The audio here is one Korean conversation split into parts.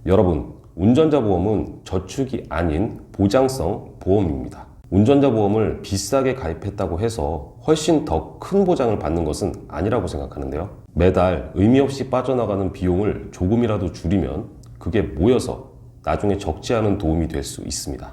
여러분, 운전자 보험은 저축이 아닌 보장성 보험입니다. 운전자 보험을 비싸게 가입했다고 해서 훨씬 더 큰 보장을 받는 것은 아니라고 생각하는데요. 매달 의미 없이 빠져나가는 비용을 조금이라도 줄이면 그게 모여서 나중에 적지 않은 도움이 될 수 있습니다.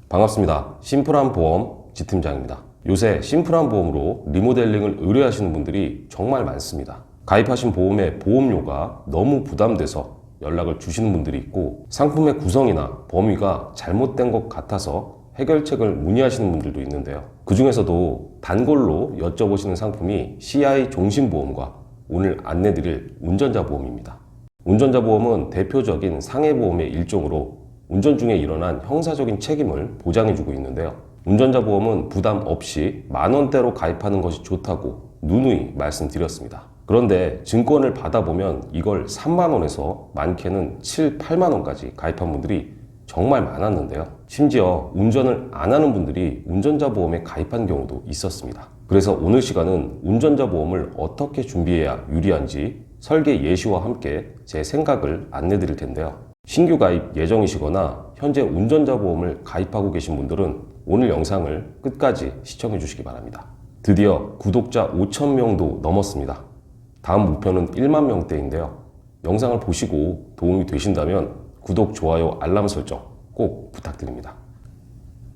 반갑습니다. 심플한 보험 지팀장입니다. 요새 심플한 보험으로 리모델링을 의뢰하시는 분들이 정말 많습니다. 가입하신 보험의 보험료가 너무 부담돼서 연락을 주시는 분들이 있고, 상품의 구성이나 범위가 잘못된 것 같아서 해결책을 문의하시는 분들도 있는데요. 그 중에서도 단골로 여쭤보시는 상품이 CI 종신보험과 오늘 안내드릴 운전자 보험입니다. 운전자 보험은 대표적인 상해보험의 일종으로 운전 중에 일어난 형사적인 책임을 보장해주고 있는데요. 운전자 보험은 부담 없이 만원대로 가입하는 것이 좋다고 누누이 말씀드렸습니다. 그런데 증권을 받아보면 이걸 3만원에서 많게는 7, 8만원까지 가입한 분들이 정말 많았는데요. 심지어 운전을 안 하는 분들이 운전자 보험에 가입한 경우도 있었습니다. 그래서 오늘 시간은 운전자 보험을 어떻게 준비해야 유리한지 설계 예시와 함께 제 생각을 안내 드릴 텐데요. 신규 가입 예정이시거나 현재 운전자 보험을 가입하고 계신 분들은 오늘 영상을 끝까지 시청해 주시기 바랍니다. 드디어 구독자 5,000명도 넘었습니다. 다음 목표는 1만 명대인데요. 영상을 보시고 도움이 되신다면 구독, 좋아요, 알람 설정 꼭 부탁드립니다.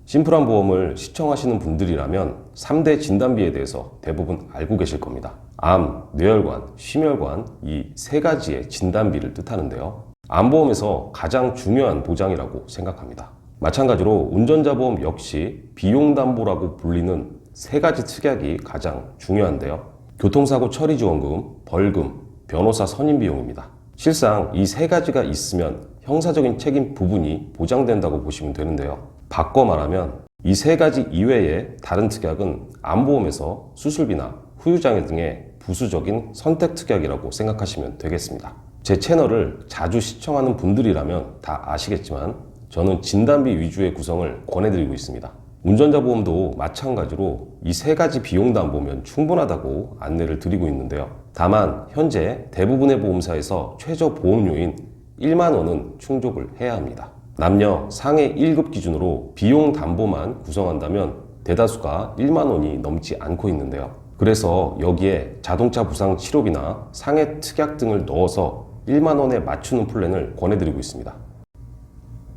심플한 보험을 시청하시는 분들이라면 3대 진단비에 대해서 대부분 알고 계실 겁니다. 암, 뇌혈관, 심혈관 이 세 가지의 진단비를 뜻하는데요. 암보험에서 가장 중요한 보장이라고 생각합니다. 마찬가지로 운전자 보험 역시 비용담보라고 불리는 세 가지 특약이 가장 중요한데요. 교통사고 처리지원금, 벌금, 변호사 선임비용입니다. 실상 이 세 가지가 있으면 형사적인 책임 부분이 보장된다고 보시면 되는데요. 바꿔 말하면 이 세 가지 이외의 다른 특약은 암보험에서 수술비나 후유장애 등의 부수적인 선택 특약이라고 생각하시면 되겠습니다. 제 채널을 자주 시청하는 분들이라면 다 아시겠지만 저는 진단비 위주의 구성을 권해드리고 있습니다. 운전자 보험도 마찬가지로 이 세 가지 비용담보면 충분하다고 안내를 드리고 있는데요. 다만 현재 대부분의 보험사에서 최저 보험료인 1만 원은 충족을 해야 합니다. 남녀 상해 1급 기준으로 비용담보만 구성한다면 대다수가 1만 원이 넘지 않고 있는데요. 그래서 여기에 자동차 부상 치료비나 상해 특약 등을 넣어서 1만 원에 맞추는 플랜을 권해드리고 있습니다.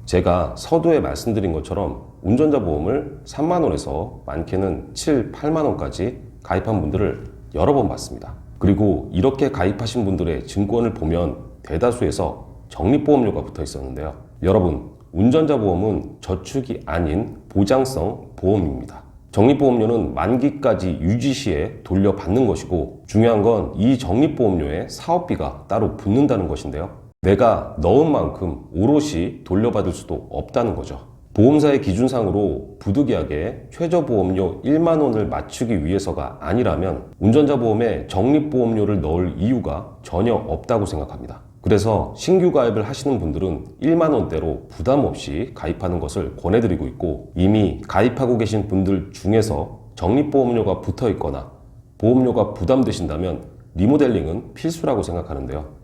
제가 서두에 말씀드린 것처럼 운전자 보험을 3만 원에서 많게는 7, 8만 원까지 가입한 분들을 여러 번 봤습니다. 그리고 이렇게 가입하신 분들의 증권을 보면 대다수에서 적립보험료가 붙어 있었는데요. 여러분, 운전자 보험은 저축이 아닌 보장성 보험입니다. 적립보험료는 만기까지 유지 시에 돌려받는 것이고, 중요한 건 이 적립보험료에 사업비가 따로 붙는다는 것인데요. 내가 넣은 만큼 오롯이 돌려받을 수도 없다는 거죠. 보험사의 기준상으로 부득이하게 최저보험료 1만 원을 맞추기 위해서가 아니라면 운전자 보험에 적립보험료를 넣을 이유가 전혀 없다고 생각합니다. 그래서 신규 가입을 하시는 분들은 1만 원대로 부담 없이 가입하는 것을 권해드리고 있고, 이미 가입하고 계신 분들 중에서 적립보험료가 붙어 있거나 보험료가 부담되신다면 리모델링은 필수라고 생각하는데요.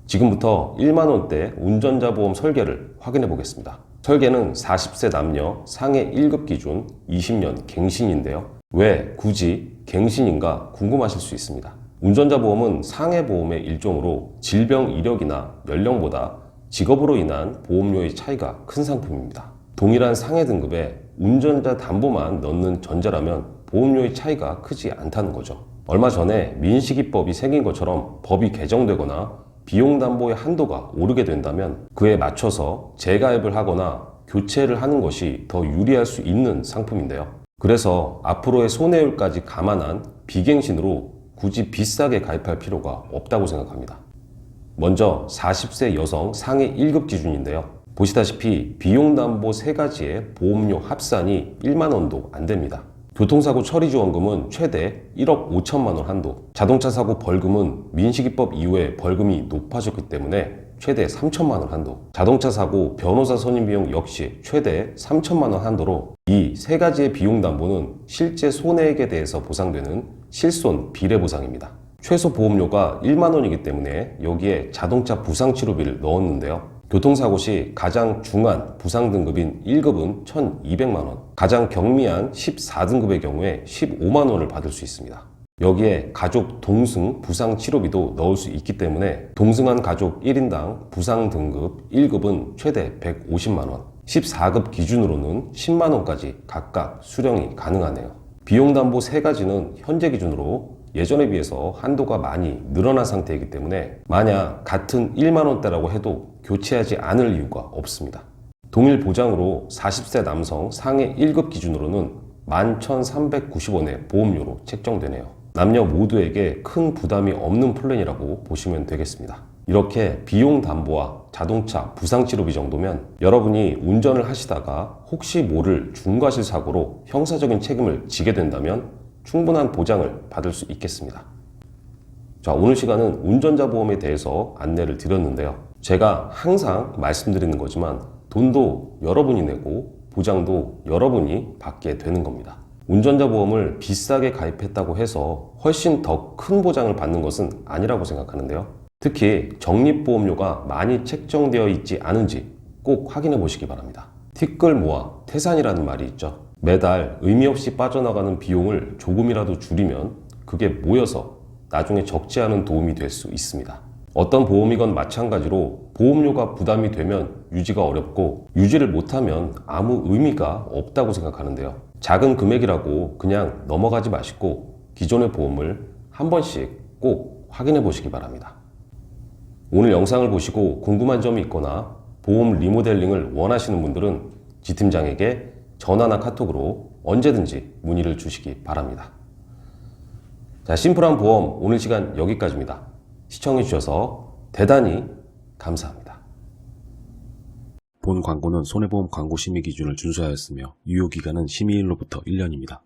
지금부터 1만 원대 운전자 보험 설계를 확인해 보겠습니다. 설계는 40세 남녀 상해 1급 기준 20년 갱신인데요. 왜 굳이 갱신인가 궁금하실 수 있습니다. 운전자 보험은 상해 보험의 일종으로 질병 이력이나 연령보다 직업으로 인한 보험료의 차이가 큰 상품입니다. 동일한 상해 등급에 운전자 담보만 넣는 전자라면 보험료의 차이가 크지 않다는 거죠. 얼마 전에 민식이법이 생긴 것처럼 법이 개정되거나 비용담보의 한도가 오르게 된다면 그에 맞춰서 재가입을 하거나 교체를 하는 것이 더 유리할 수 있는 상품인데요. 그래서 앞으로의 손해율까지 감안한 비갱신으로 굳이 비싸게 가입할 필요가 없다고 생각합니다. 먼저 40세 여성 상해 1급 기준인데요. 보시다시피 비용담보 3가지의 보험료 합산이 1만 원도 안 됩니다. 교통사고 처리지원금은 최대 1억 5천만 원 한도, 자동차 사고 벌금은 민식이법 이후에 벌금이 높아졌기 때문에 최대 3천만 원 한도, 자동차 사고 변호사 선임 비용 역시 최대 3천만 원 한도로 이 3가지의 비용담보는 실제 손해액에 대해서 보상되는 실손 비례보상입니다. 최소 보험료가 1만 원이기 때문에 여기에 자동차 부상치료비를 넣었는데요. 교통사고 시 가장 중한 부상 등급인 1급은 1,200만 원, 가장 경미한 14등급의 경우에 15만 원을 받을 수 있습니다. 여기에 가족 동승 부상 치료비도 넣을 수 있기 때문에 동승한 가족 1인당 부상 등급 1급은 최대 150만 원, 14급 기준으로는 10만 원까지 각각 수령이 가능하네요. 비용담보 3가지는 현재 기준으로 예전에 비해서 한도가 많이 늘어난 상태이기 때문에 만약 같은 1만 원대라고 해도 교체하지 않을 이유가 없습니다. 동일 보장으로 40세 남성 상해 1급 기준으로는 11,390원의 보험료로 책정되네요. 남녀 모두에게 큰 부담이 없는 플랜이라고 보시면 되겠습니다. 이렇게 비용 담보와 자동차 부상치료비 정도면 여러분이 운전을 하시다가 혹시 모를 중과실 사고로 형사적인 책임을 지게 된다면 충분한 보장을 받을 수 있겠습니다. 자, 오늘 시간은 운전자 보험에 대해서 안내를 드렸는데요. 제가 항상 말씀드리는 거지만 돈도 여러분이 내고 보장도 여러분이 받게 되는 겁니다. 운전자 보험을 비싸게 가입했다고 해서 훨씬 더 큰 보장을 받는 것은 아니라고 생각하는데요. 특히 적립보험료가 많이 책정되어 있지 않은지 꼭 확인해 보시기 바랍니다. 티끌 모아 태산이라는 말이 있죠. 매달 의미 없이 빠져나가는 비용을 조금이라도 줄이면 그게 모여서 나중에 적지 않은 도움이 될 수 있습니다. 어떤 보험이건 마찬가지로 보험료가 부담이 되면 유지가 어렵고 유지를 못하면 아무 의미가 없다고 생각하는데요. 작은 금액이라고 그냥 넘어가지 마시고 기존의 보험을 한 번씩 꼭 확인해 보시기 바랍니다. 오늘 영상을 보시고 궁금한 점이 있거나 보험 리모델링을 원하시는 분들은 지팀장에게 전화나 카톡으로 언제든지 문의를 주시기 바랍니다. 자, 심플한 보험 오늘 시간 여기까지입니다. 시청해 주셔서 대단히 감사합니다. 본 광고는 손해보험 광고 심의 기준을 준수하였으며 유효기간은 심의일로부터 1년입니다.